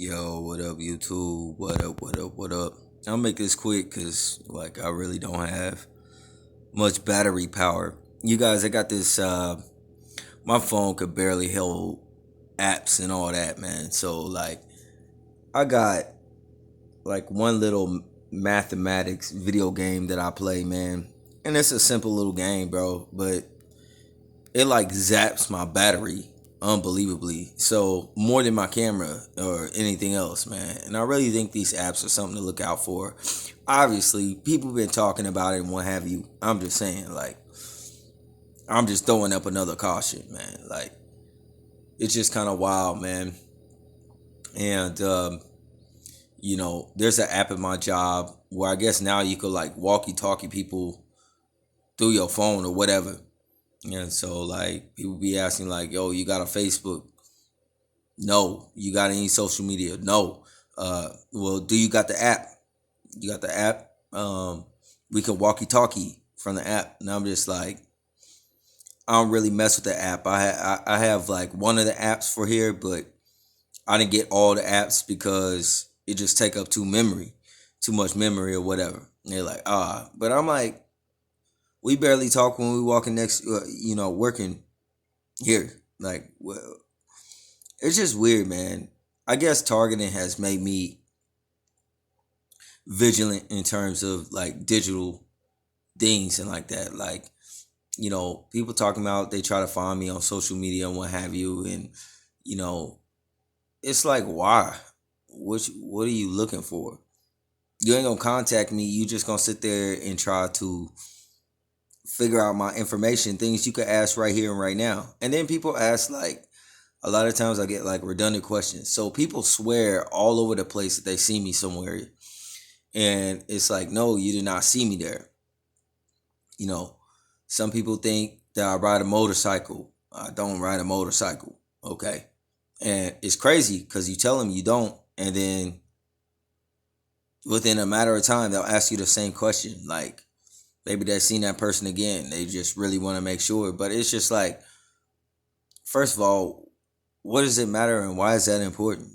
Yo, what up, YouTube? What up, what up, what up? I'll make this quick because, I really don't have much battery power. You guys, I got this, my phone could barely hold apps and all that, man. So, I got, one little mathematics video game that I play, man. And it's a simple little game, bro. But it, zaps my battery unbelievably. So more than my camera or anything else, man. And I really think these apps are something to look out for. Obviously, people have been talking about it and what have you. I'm just saying, I'm just throwing up another caution, man. It's just kind of wild, man. And there's an app at my job where I guess now you could walkie-talkie people through your phone or whatever. And so people be asking yo, you got a Facebook? No. You got any social media? No. Well, do you got the app? You got the app? We can walkie talkie from the app. And I'm just I don't really mess with the app. I have one of the apps for here, but I didn't get all the apps because it just take up too much memory or whatever. And they're but I'm we barely talk when we walking next, working here. Well, it's just weird, man. I guess targeting has made me vigilant in terms of digital things and that. People talking about they try to find me on social media and what have you, and you know, it's why? What are you looking for? You ain't gonna contact me. You just gonna sit there and try to figure out my information, things you could ask right here and right now. And then people ask a lot of times I get redundant questions. So people swear all over the place that they see me somewhere. And it's no, you did not see me there. Some people think that I ride a motorcycle. I don't ride a motorcycle. Okay. And it's crazy because you tell them you don't, and then within a matter of time they'll ask you the same question. Maybe they've seen that person again. They just really want to make sure. But it's just first of all, what does it matter and why is that important?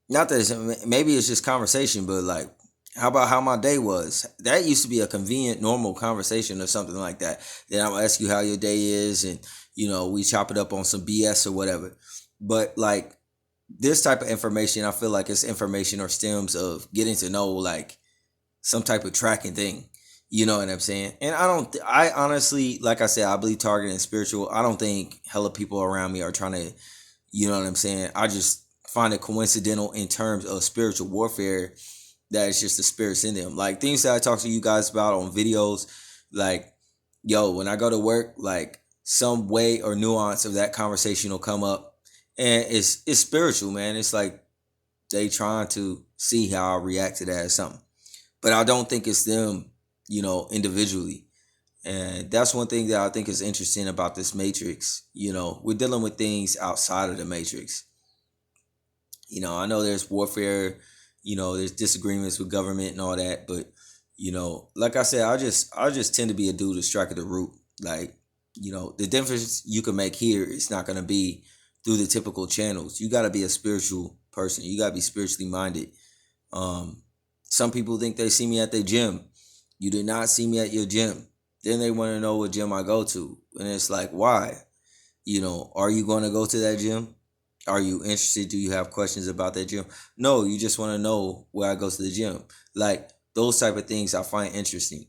Not that maybe it's just conversation, but how about how my day was? That used to be a convenient, normal conversation or something like that. Then I'll ask you how your day is, and we chop it up on some BS or whatever. But this type of information, I feel like it's information or stems of getting to know some type of tracking thing. You know what I'm saying? And I honestly, like I said, I believe targeting is spiritual. I don't think hella people around me are trying to, you know what I'm saying? I just find it coincidental in terms of spiritual warfare that it's just the spirits in them. Things that I talk to you guys about on videos, yo, when I go to work, some way or nuance of that conversation will come up. And it's spiritual, man. It's they trying to see how I react to that or something. But I don't think it's them, individually. And that's one thing that I think is interesting about this matrix. We're dealing with things outside of the matrix. I know there's warfare, there's disagreements with government and all that, but like I said, I just tend to be a dude to strike at the root. The difference you can make here is not gonna be through the typical channels. You gotta be a spiritual person. You gotta be spiritually minded. Some people think they see me at their gym. You did not see me at your gym. Then they want to know what gym I go to. And it's why? Are you going to go to that gym? Are you interested? Do you have questions about that gym? No, you just want to know where I go to the gym. Those type of things I find interesting.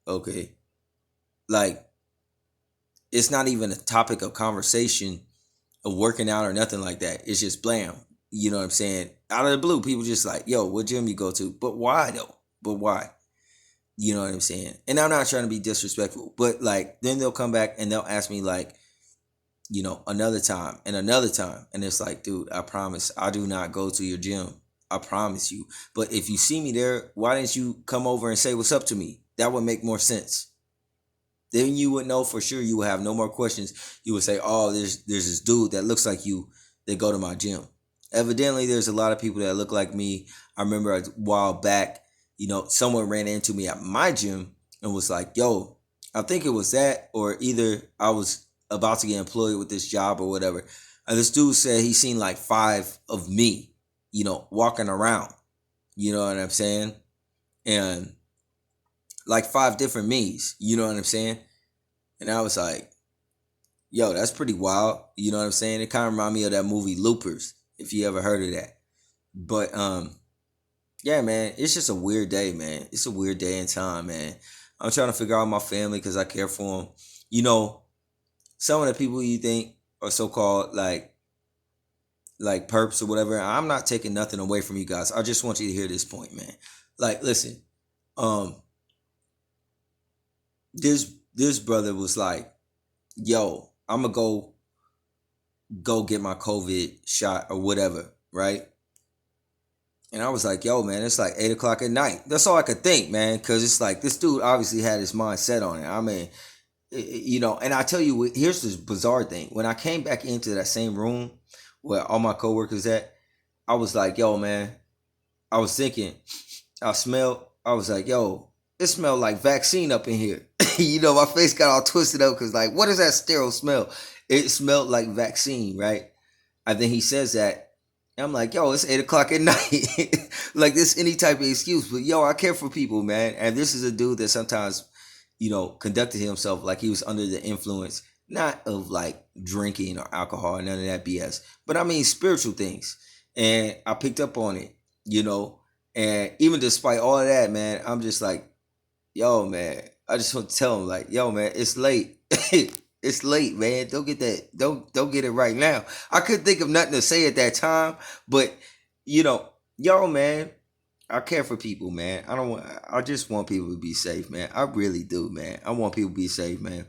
Okay. It's not even a topic of conversation of working out or nothing like that. It's just blam. You know what I'm saying? Out of the blue, people just yo, what gym you go to? But why though? But why? You know what I'm saying? And I'm not trying to be disrespectful, but then they'll come back and they'll ask me another time and another time. And it's dude, I promise I do not go to your gym. I promise you. But if you see me there, why didn't you come over and say what's up to me? That would make more sense. Then you would know for sure. You would have no more questions. You would say, oh, there's this dude that looks like you that go to my gym. Evidently, there's a lot of people that look like me. I remember a while back, someone ran into me at my gym and was yo, I think it was that, or either I was about to get employed with this job or whatever. And this dude said he seen like 5 of me, walking around. You know what I'm saying? And like 5 different me's. You know what I'm saying? And I was like, yo, that's pretty wild. You know what I'm saying? It kind of remind me of that movie Loopers, if you ever heard of that. But yeah, man, it's just a weird day, man. It's a weird day in time, man. I'm trying to figure out my family because I care for them. You know, some of the people you think are so called like perps or whatever. I'm not taking nothing away from you guys. I just want you to hear this point, man. Like, listen, um, this brother was like, yo, I'm gonna go get my COVID shot or whatever, right? And I was like, yo, man, it's like 8 o'clock at night. That's all I could think, man, because it's like this dude obviously had his mind set on it. I mean, and I tell you, here's this bizarre thing. When I came back into that same room where all my coworkers at, I was like, yo, man, I was thinking, I was like, yo, it smelled like vaccine up in here. My face got all twisted up because, like, what is that sterile smell? It smelled like vaccine, right? And then he says that. And I'm like, yo, it's 8 o'clock at night. Like, this any type of excuse. But, yo, I care for people, man. And this is a dude that sometimes, conducted himself like he was under the influence, not of like drinking or alcohol, none of that BS, but I mean spiritual things. And I picked up on it, and even despite all of that, man, I'm just like, yo, man, I just want to tell him like, yo, man, it's late. It's late, man. Don't get that. Don't get it right now. I couldn't think of nothing to say at that time, but yo, man, I care for people, man. I just want people to be safe, man. I really do, man. I want people to be safe, man.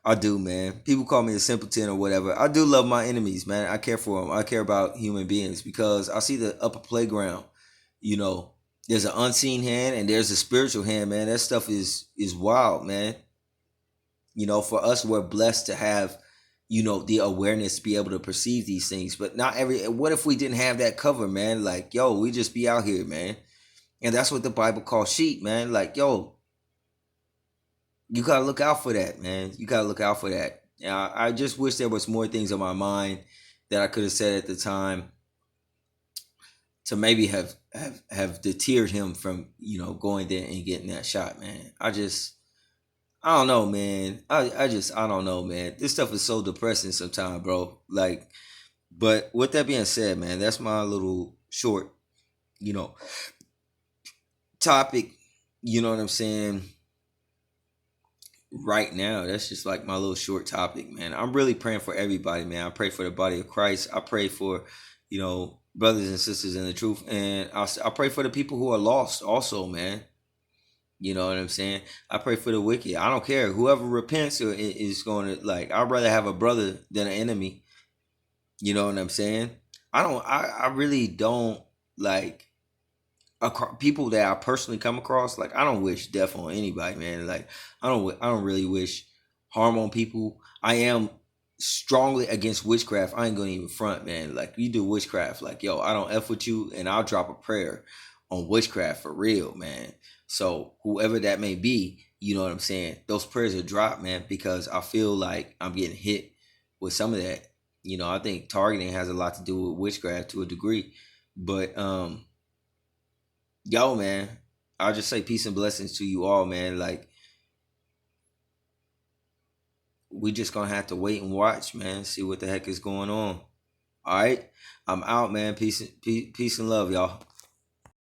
I do, man. People call me a simpleton or whatever. I do love my enemies, man. I care for them. I care about human beings because I see the upper playground. You know, there's an unseen hand and there's a spiritual hand, man. That stuff is wild, man. For us, we're blessed to have, the awareness to be able to perceive these things. But not every. What if we didn't have that cover, man? Like, yo, we just be out here, man. And that's what the Bible calls sheep, man. Like, yo, you gotta look out for that, man. You gotta look out for that. I just wish there was more things on my mind that I could have said at the time to maybe have deterred him from going there and getting that shot, man. I don't know, man. I don't know, man. This stuff is so depressing sometimes, bro. Like, but with that being said, man, that's my little short, you know, topic. You know what I'm saying? Right now, that's just like my little short topic, man. I'm really praying for everybody, man. I pray for the body of Christ. I pray for, brothers and sisters in the truth, and I pray for the people who are lost, also, man. You know what I'm saying? I pray for the wicked. I don't care. Whoever repents or is going to, like, I'd rather have a brother than an enemy. You know what I'm saying? I really don't like people that I personally come across. Like, I don't wish death on anybody, man. Like, I don't really wish harm on people. I am strongly against witchcraft. I ain't gonna even front, man. Like, you do witchcraft, like, yo, I don't F with you, and I'll drop a prayer on witchcraft for real, man. So whoever that may be, you know what I'm saying? Those prayers are dropped, man, because I feel like I'm getting hit with some of that. I think targeting has a lot to do with witchcraft to a degree. But yo, man, I'll just say peace and blessings to you all, man. Like, we just gonna have to wait and watch, man, see what the heck is going on. All right, I'm out, man. Peace and love, y'all.